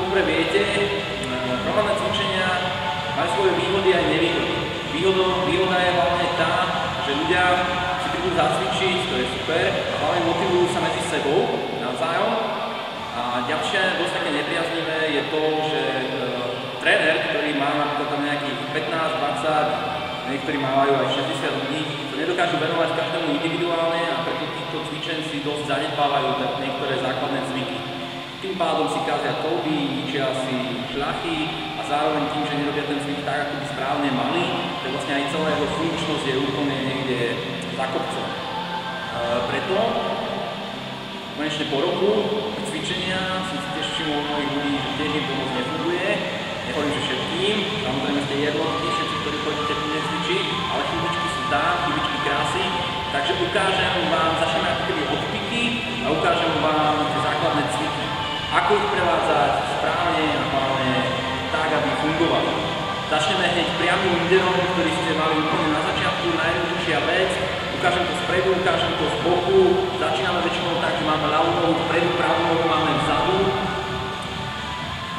dobre viete, hromadné cvičenia majú svoje výhody aj nevýhody. Výhoda je hlavne tá, že ľudia si prídu zacvičiť, to je super, a hlavne motivujú sa medzi sebou navzájom. A ďalšie, dosť také nepriaznivé je to, že tréner, ktorý má napríklad tam nejakých 15, 20, niektorí majú aj 60 ľudí, to nedokážu venovať každému individuálne a preto týchto cvičen si dosť zanedbávajú niektoré základné zvyky. Tým pádom si kazia kolby, ničia si šľachy a zároveň tým, že nerobia ten cvik tak, ako by správne mali, tak vlastne aj celá jeho funkčnosť je úplne niekde za kopcom. Preto konečne po roku cvičenia som si tiež všimol mnohých ľudí, že tiež im to moc nefunguje. Nehovorím, že všetkým, samozrejme ste jednotky, všetci, ktorí chodíte tu necvičiť, ale chybičky sú tam, chybičky krásy. Takže ukážem vám, začneme ako keby odpiky a ukážem vám tie základné cviky. Ako ich prevádzať správne a hlavne tak, aby fungovali. Začneme hneď priamým úderom, ktorý ste mali úplne na začiatku, najjednoduchšia vec. Ukážem to spredu, ukážem to z boku. Začíname väčšinou tak, že máme ľavú nohu vpredu, pravú nohu máme vzadu.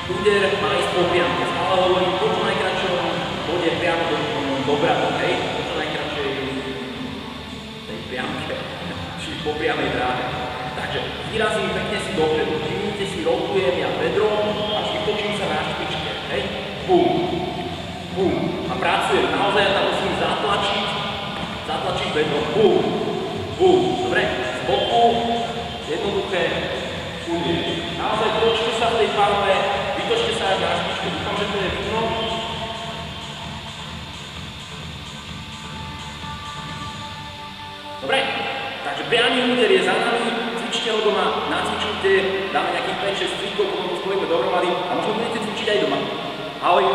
Úder má ísť po priamke, ale hovorím po čo najkračšom bode priamo do bradu, hej? Po čo najkračšej tej priamke, čiže po priamej dráhe. Takže vyrazím pekne si dopredu, všimnite si, rotujem ja bedrom a vytočím sa na špičke, hej? Bum, bum. A pracujem, naozaj ja tam musím zatlačiť bedrom, bum, bum. Dobre, z boku, jednoduché, úder. Naozaj točte sa v tej palme, vytočte sa až na špičke, dúfam, že to je vidno. Dobre, takže priamy úder je za nami, cvičte ho doma, nacvičujte, dáme nejakých 5-6 cvikov, potom to spojíme dohromady a možno budete cvičiť aj doma. Ahoj!